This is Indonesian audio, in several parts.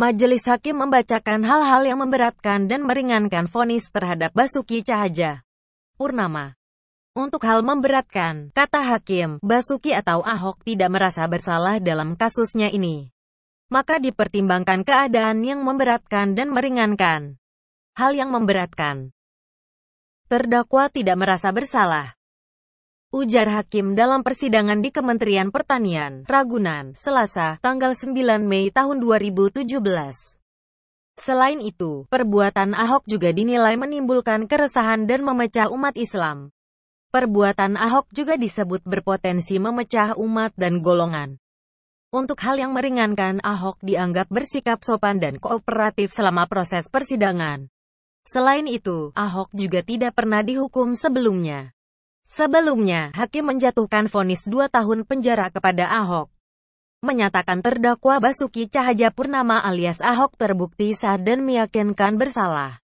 Majelis Hakim membacakan hal-hal yang memberatkan dan meringankan vonis terhadap Basuki Cahayapurnama. Untuk hal memberatkan, kata Hakim, Basuki atau Ahok tidak merasa bersalah dalam kasusnya ini. Maka dipertimbangkan keadaan yang memberatkan dan meringankan. Hal yang memberatkan. Terdakwa tidak merasa bersalah, ujar Hakim dalam persidangan di Kementerian Pertanian, Ragunan, Selasa, tanggal 9 Mei tahun 2017. Selain itu, perbuatan Ahok juga dinilai menimbulkan keresahan dan memecah umat Islam. Perbuatan Ahok juga disebut berpotensi memecah umat dan golongan. Untuk hal yang meringankan, Ahok dianggap bersikap sopan dan kooperatif selama proses persidangan. Selain itu, Ahok juga tidak pernah dihukum sebelumnya. Sebelumnya, Hakim menjatuhkan vonis 2 tahun penjara kepada Ahok. Menyatakan terdakwa Basuki Cahayapurnama alias Ahok terbukti sah dan meyakinkan bersalah.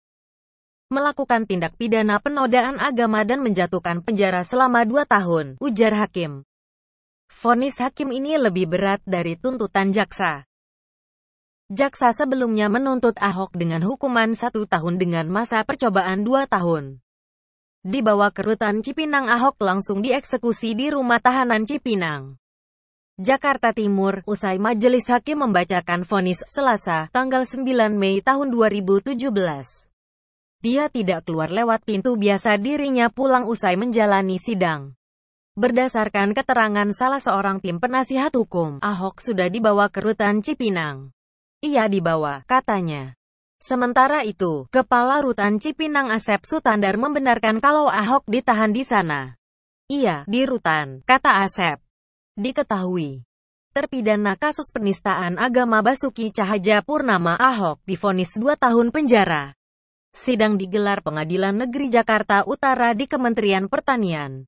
Melakukan tindak pidana penodaan agama dan menjatuhkan penjara selama 2 tahun, ujar Hakim. Vonis Hakim ini lebih berat dari tuntutan jaksa. Jaksa sebelumnya menuntut Ahok dengan hukuman 1 tahun dengan masa percobaan 2 tahun. Dibawa ke rutan Cipinang, Ahok langsung dieksekusi di rumah tahanan Cipinang, Jakarta Timur, usai Majelis Hakim membacakan vonis Selasa, tanggal 9 Mei tahun 2017. Dia tidak keluar lewat pintu biasa, dirinya pulang usai menjalani sidang. Berdasarkan keterangan salah seorang tim penasihat hukum, Ahok sudah dibawa ke rutan Cipinang. Ia dibawa, katanya. Sementara itu, Kepala Rutan Cipinang Asep Sutandar membenarkan kalau Ahok ditahan di sana. Iya, di rutan, kata Asep. Diketahui, terpidana kasus penistaan agama Basuki Cahayapurnama Ahok divonis 2 tahun penjara. Sidang digelar Pengadilan Negeri Jakarta Utara di Kementerian Pertanian,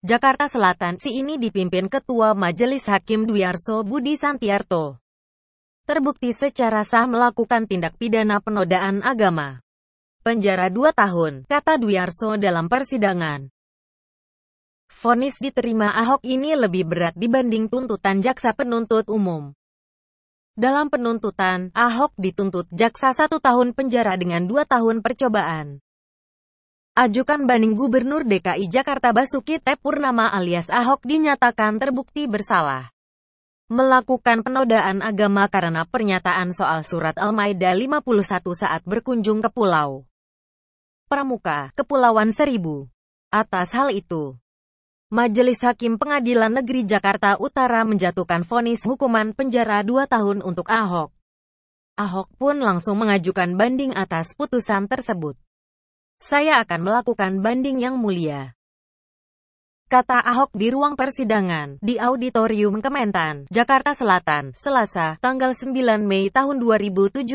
Jakarta Selatan. Ini dipimpin Ketua Majelis Hakim Dwiarso Budi Santiarto. Terbukti secara sah melakukan tindak pidana penodaan agama. Penjara 2 tahun, kata Dwiarso dalam persidangan. Vonis diterima Ahok ini lebih berat dibanding tuntutan jaksa penuntut umum. Dalam penuntutan, Ahok dituntut jaksa 1 tahun penjara dengan 2 tahun percobaan. Ajukan banding Gubernur DKI Jakarta Basuki Cahayapurnama alias Ahok dinyatakan terbukti bersalah melakukan penodaan agama karena pernyataan soal surat Al-Maidah 51 saat berkunjung ke Pulau Pramuka, Kepulauan Seribu. Atas hal itu, Majelis Hakim Pengadilan Negeri Jakarta Utara menjatuhkan vonis hukuman penjara 2 tahun untuk Ahok. Ahok pun langsung mengajukan banding atas putusan tersebut. Saya akan melakukan banding yang mulia, kata Ahok di ruang persidangan, di Auditorium Kementan, Jakarta Selatan, Selasa, tanggal 9 Mei tahun 2017.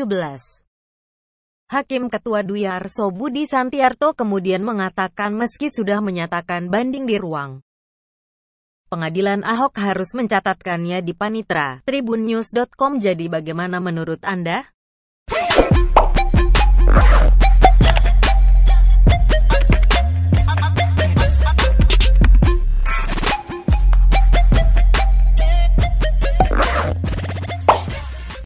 Hakim Ketua Dwiarso Budi Santiarto kemudian mengatakan meski sudah menyatakan banding di ruang pengadilan, Ahok harus mencatatkannya di panitera tribunnews.com. Jadi bagaimana menurut Anda?